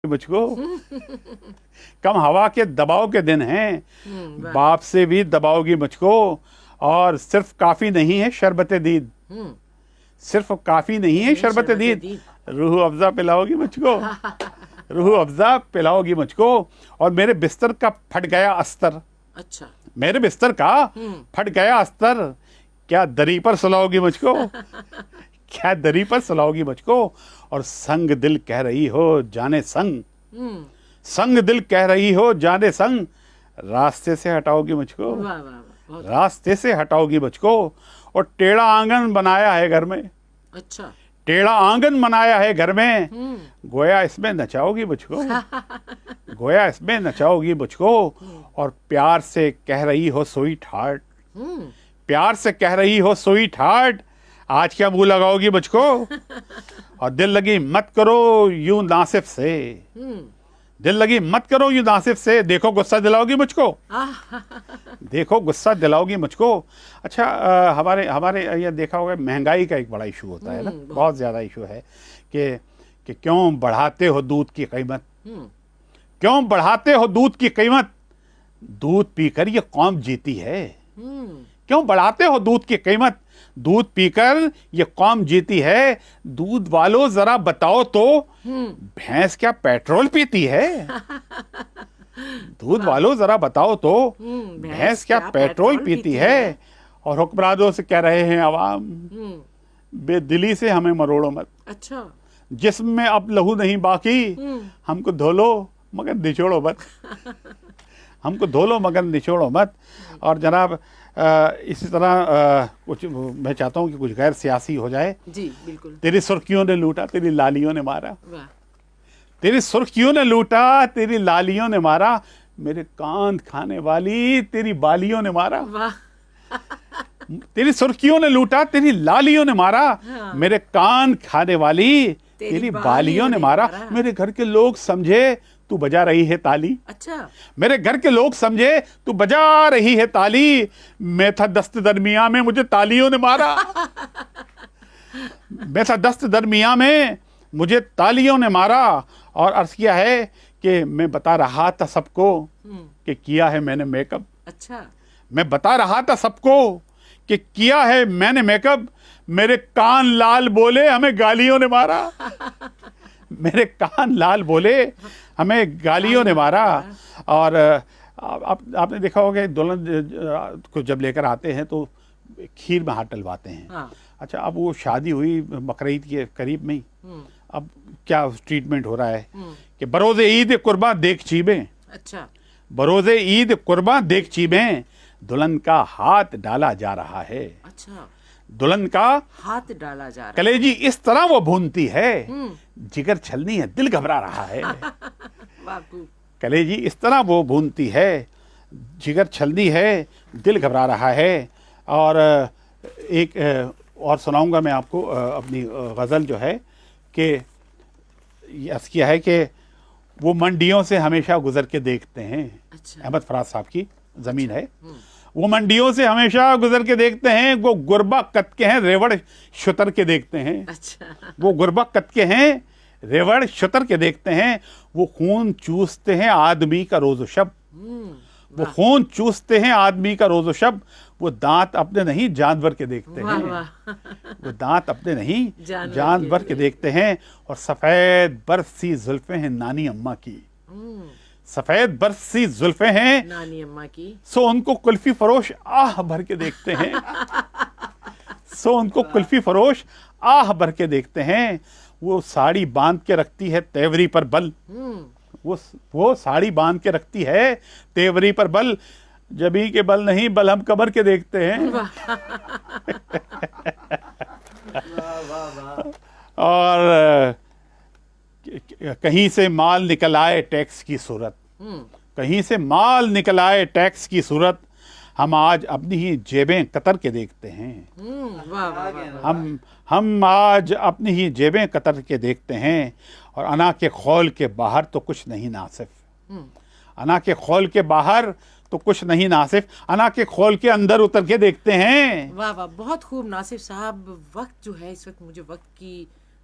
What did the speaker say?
मुझ को कम हवा के दबाव के दिन हैं, बाप से भी दबाओगी मुझको। और सिर्फ काफी नहीं है शरबत दीद, सिर्फ काफी नहीं है शरबत दीद, रूह अफ़ज़ा पिलाओगी मुझको, रूह अफ़ज़ा पिलाओगी मुझको। और मेरे बिस्तर का फट गया अस्तर, अच्छा, मेरे बिस्तर का फट गया अस्तर, क्या दरी पर सुलाओगी मुझको, क्या दरी पर सुलाओगी मुझको। और संग दिल कह रही हो जाने संग, संग दिल कह रही हो जाने संग, रास्ते से हटाओगी मुझको, वाह वाह वाह, रास्ते से हटाओगी मुझको। और टेढ़ा आंगन बनाया है घर में, अच्छा, टेढ़ा आंगन बनाया है घर में, गोया इसमें नचाओगी मुझको, गोया इसमें नचाओगी मुझको। और प्यार से कह रही हो स्वीट हार्ट, प्यार से कह रही हो स्वीट हार्ट, आज क्या मुंह लगाओगी मुझको। और दिल लगी मत करो यूं नासिफ से, दिल लगी मत करो यूं नासिफ से, देखो गुस्सा दिलाओगी मुझको, देखो गुस्सा दिलाओगी मुझको। अच्छा, हमारे ये देखा होगा, महंगाई का एक बड़ा इशू होता है ना, बहुत ज़्यादा इशू है कि क्यों बढ़ाते हो दूध की कीमत, क्यों बढ़ाते हो दूध की कीमत, दूध पीकर ये कौम जीती है, क्यों बढ़ाते हो दूध की कीमत, दूध पीकर ये कौम जीती है। दूध वालों जरा बताओ तो, भैंस क्या पेट्रोल पीती है, दूध वालों जरा बताओ तो, भैंस क्या पेट्रोल पीती है। और हुक्मरानों से कह रहे हैं अवाम, बेदिली से हमें मरोड़ो मत, अच्छा, जिस्म में अब लहू नहीं बाकी, हमको धो लो मगर निचोड़ो मत, हमको धो लो मगर निचोड़ो मत। और जनाब इसी तरह कुछ मैं चाहता हूँ कि कुछ गैर सियासी हो जाए। जी बिल्कुल, तेरी सुर्खियों ने लूटा तेरी लालियों ने मारा, वाह, तेरी सुर्खियों ने लूटा तेरी लालियों ने मारा, मेरे कान खाने वाली तेरी बालियों ने मारा, वाह, तेरी सुर्खियों ने लूटा तेरी लालियों ने मारा, हाँ। मेरे कान खाने वाली तेरी बालियों ने मारा। मेरे घर के लोग समझे तू बजा रही है ताली, अच्छा, मेरे घर के लोग समझे तू बजा रही है ताली, मैं था दस्त दरमिया में मुझे तालियों ने मारा, मैं था दस्त दरमिया में मुझे तालियों ने मारा। और अर्ज किया है कि मैं बता रहा था सबको कि किया है मैंने मेकअप, अच्छा, मैं बता रहा था सबको कि किया है मैंने मेकअप, मेरे कान लाल बोले हमें गालियों ने मारा, मेरे कान लाल बोले हमें गालियों ने मारा। और आपने देखा होगा दुल्हन को जब लेकर आते हैं तो खीर में हाथ डलवाते हैं। हाँ, अच्छा, अब वो शादी हुई बकरीद के करीब में ही, अब क्या ट्रीटमेंट हो रहा है कि बरोज़े ईद कुर्बा देख चीबें, अच्छा, बरोज़े ईद कुर्बा देख चीबें, दुल्हन का हाथ डाला जा रहा है, अच्छा, दुल्हन का हाथ डाला जा रहा कलेजी इस तरह वो भूनती है, जिगर छलनी है दिल घबरा रहा है, है, वाह, खूब, कलेजी इस तरह वो भूनती है, जिगर छलनी है दिल घबरा रहा है। और एक और सुनाऊंगा मैं आपको अपनी गज़ल जो है कि अर्ज़ किया है कि वो मंडियों से हमेशा गुजर के देखते हैं, अच्छा, अहमद फराज साहब की ज़मीन है, वो मंडियों से हमेशा गुजर के देखते हैं, वो गुरबा कत के हैं रेवड़ शुतर के देखते हैं, अच्छा, वो गुरबा कत के हैं रेवड़ शुतर के देखते हैं, वो खून चूसते हैं आदमी का रोज़ो शब, वो खून चूसते हैं आदमी का रोज़ो शब, वो दांत अपने नहीं जानवर के देखते वाह, हैं, वाह, वो दांत अपने नहीं जानवर जानवर के देखते हैं। और सफ़ेद बर्फ सी जुल्फें हैं नानी अम्मा की, सफ़ेद बर्फ सी जुल्फें हैं, नानी अम्मा की, सो उनको कुल्फी फरोश आह भर के देखते हैं, सो उनको कुल्फी फरोश आह भर के देखते हैं। वो साड़ी बांध के रखती है तेवरी पर बल, वो साड़ी बांध के रखती है तेवरी पर बल, जबी के बल नहीं बल हम कमर के देखते हैं। और कहीं से माल निकल आए टैक्स की सूरत, कहीं से माल निकल आए टैक्स की सूरत, हम आज अपनी ही जेबें कतर के देखते हैं, वाह, वाह, वाह, हम आज अपनी ही जेबें कतर के देखते हैं। और अना के खौल के बाहर तो कुछ नहीं नासिफ, अना के खौल के बाहर तो कुछ नहीं नासिफ, अना के खौल के अंदर उतर के देखते हैं। वाह वाह, बहुत खूब नासिफ साहब। वक्त जो है इस वक्त मुझे वक्त की